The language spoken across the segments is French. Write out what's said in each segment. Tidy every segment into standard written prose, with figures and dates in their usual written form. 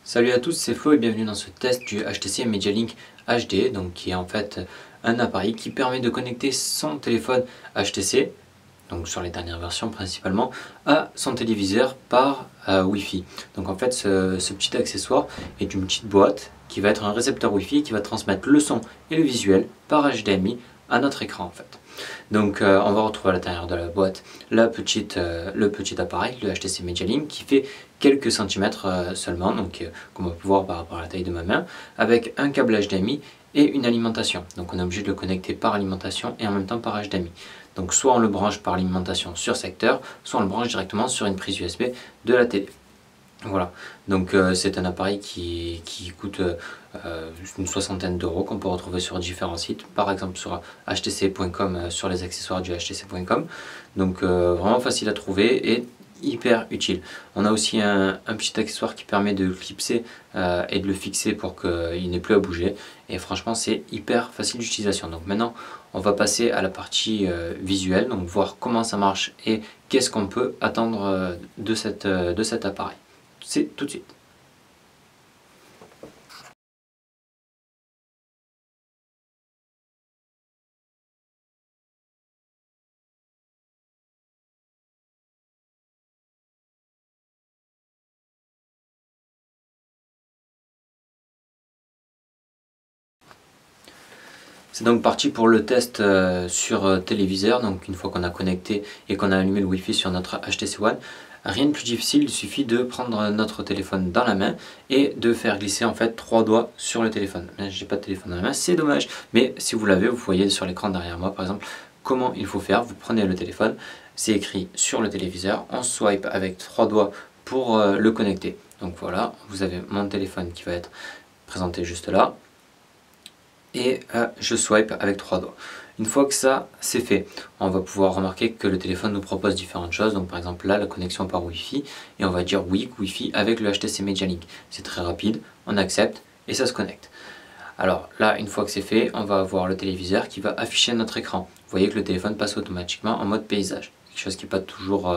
Salut à tous, c'est Flo et bienvenue dans ce test du HTC Media Link HD, donc qui est en fait un appareil qui permet de connecter son téléphone HTC, donc sur les dernières versions principalement, à son téléviseur par Wi-Fi. Donc en fait ce petit accessoire est une petite boîte qui va être un récepteur Wi-Fi qui va transmettre le son et le visuel par HDMI à notre écran en fait. Donc on va retrouver à l'intérieur de la boîte le petit appareil, le HTC Media Link, qui fait quelques centimètres seulement, donc qu'on va pouvoir par rapport à la taille de ma main, avec un câble HDMI et une alimentation. Donc on est obligé de le connecter par alimentation et en même temps par HDMI. Donc soit on le branche par alimentation sur secteur, soit on le branche directement sur une prise USB de la télé. Voilà, donc c'est un appareil qui coûte une soixantaine d'euros qu'on peut retrouver sur différents sites, par exemple sur htc.com, sur les accessoires du htc.com. Donc vraiment facile à trouver et hyper utile. On a aussi un petit accessoire qui permet de le clipser et de le fixer pour qu'il n'ait plus à bouger. Et franchement c'est hyper facile d'utilisation. Donc maintenant on va passer à la partie visuelle, donc voir comment ça marche et qu'est-ce qu'on peut attendre de cet appareil. C'est tout de suite. C'est donc parti pour le test sur téléviseur. Donc une fois qu'on a connecté et qu'on a allumé le Wi-Fi sur notre HTC One, rien de plus difficile, il suffit de prendre notre téléphone dans la main et de faire glisser en fait 3 doigts sur le téléphone. J'ai pas de téléphone dans la main, c'est dommage, mais si vous l'avez, vous voyez sur l'écran derrière moi par exemple comment il faut faire. Vous prenez le téléphone, c'est écrit sur le téléviseur, on swipe avec 3 doigts pour le connecter. Donc voilà, vous avez mon téléphone qui va être présenté juste là. Et je swipe avec 3 doigts. Une fois que ça c'est fait, on va pouvoir remarquer que le téléphone nous propose différentes choses. Donc par exemple là, la connexion par Wi-Fi, et on va dire oui, Wi-Fi avec le HTC Media Link. C'est très rapide, on accepte et ça se connecte. Alors là, une fois que c'est fait, on va avoir le téléviseur qui va afficher notre écran. Vous voyez que le téléphone passe automatiquement en mode paysage. Quelque chose qui n'est pas toujours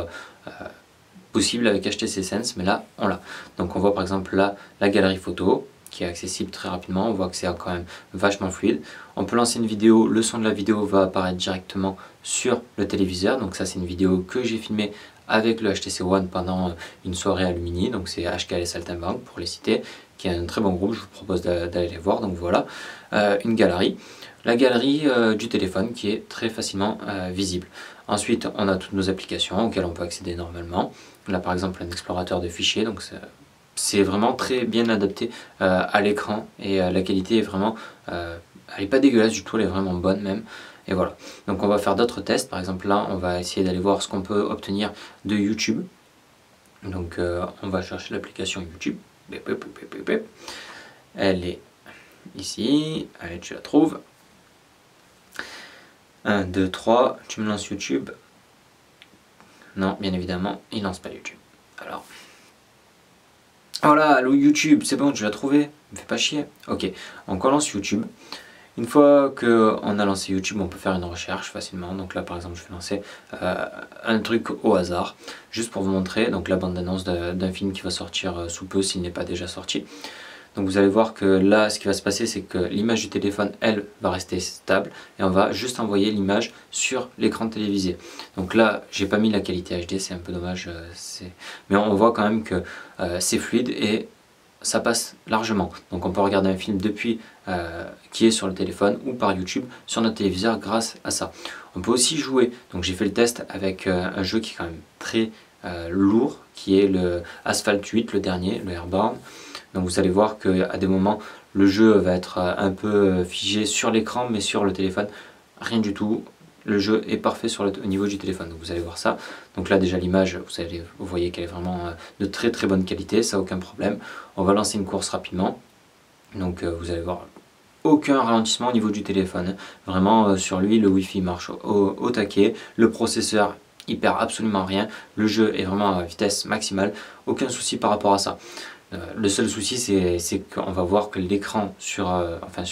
possible avec HTC Sense, mais là on l'a. Donc on voit par exemple là la galerie photo, qui est accessible très rapidement, on voit que c'est quand même vachement fluide. On peut lancer une vidéo, le son de la vidéo va apparaître directement sur le téléviseur, donc ça c'est une vidéo que j'ai filmée avec le HTC One pendant une soirée à Lumini, donc c'est HKL Saltimbanque pour les citer, qui est un très bon groupe, je vous propose d'aller les voir. Donc voilà, une galerie. La galerie du téléphone qui est très facilement visible. Ensuite on a toutes nos applications auxquelles on peut accéder normalement. Là par exemple un explorateur de fichiers, donc c'est vraiment très bien adapté à l'écran et la qualité est vraiment, elle n'est pas dégueulasse du tout, elle est vraiment bonne même. Et voilà, donc on va faire d'autres tests. Par exemple là on va essayer d'aller voir ce qu'on peut obtenir de YouTube. Donc on va chercher l'application YouTube. Elle est ici, allez tu la trouves. 1, 2, 3, tu me lances YouTube. Non, bien évidemment, il lance pas YouTube. Alors, voilà, allô YouTube, c'est bon, tu l'as trouvé, me fais pas chier. Ok, donc on lance YouTube. Une fois qu'on a lancé YouTube, on peut faire une recherche facilement. Donc là par exemple je vais lancer un truc au hasard, juste pour vous montrer donc la bande-annonce d'un film qui va sortir sous peu s'il n'est pas déjà sorti. Donc vous allez voir que là ce qui va se passer c'est que l'image du téléphone elle va rester stable et on va juste envoyer l'image sur l'écran télévisé. Donc là j'ai pas mis la qualité HD, c'est un peu dommage, mais on voit quand même que c'est fluide et ça passe largement. Donc on peut regarder un film depuis qui est sur le téléphone ou par YouTube sur notre téléviseur grâce à ça. On peut aussi jouer, donc j'ai fait le test avec un jeu qui est quand même très lourd, qui est le Asphalt 8, le dernier, le Airborne. Donc vous allez voir qu'à des moments le jeu va être un peu figé sur l'écran, mais sur le téléphone rien du tout. Le jeu est parfait au niveau du téléphone, donc vous allez voir ça. Donc là déjà l'image, vous voyez qu'elle est vraiment de très très bonne qualité, ça aucun problème. On va lancer une course rapidement, donc vous allez voir aucun ralentissement au niveau du téléphone. Vraiment sur lui le Wi-Fi marche au taquet, le processeur il perd absolument rien, le jeu est vraiment à vitesse maximale, aucun souci par rapport à ça. Le seul souci c'est qu'on va voir que l'écran sur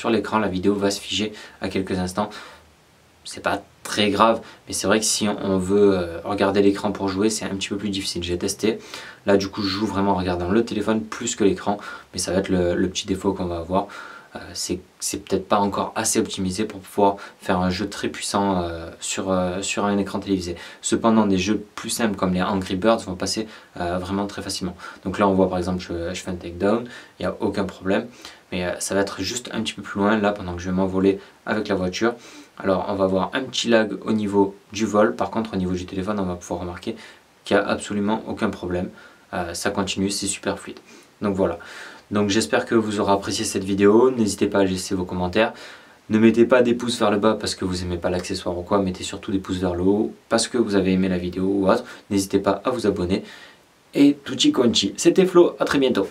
l'écran la vidéo va se figer à quelques instants. c'est pas très grave, mais c'est vrai que si on veut regarder l'écran pour jouer, c'est un petit peu plus difficile. J'ai testé, là du coup je joue vraiment en regardant le téléphone plus que l'écran, mais ça va être le petit défaut qu'on va avoir. C'est peut-être pas encore assez optimisé pour pouvoir faire un jeu très puissant sur un écran télévisé. Cependant, des jeux plus simples comme les Angry Birds vont passer vraiment très facilement. Donc là on voit par exemple je fais un takedown, il n'y a aucun problème, mais ça va être juste un petit peu plus loin là pendant que je vais m'envoler avec la voiture. Alors on va avoir un petit lag au niveau du vol, par contre au niveau du téléphone on va pouvoir remarquer qu'il n'y a absolument aucun problème. Ça continue, c'est super fluide. Donc voilà. Donc j'espère que vous aurez apprécié cette vidéo, n'hésitez pas à laisser vos commentaires. Ne mettez pas des pouces vers le bas parce que vous n'aimez pas l'accessoire ou quoi, mettez surtout des pouces vers le haut parce que vous avez aimé la vidéo ou autre. N'hésitez pas à vous abonner. Et tutti quanti, c'était Flo, à très bientôt.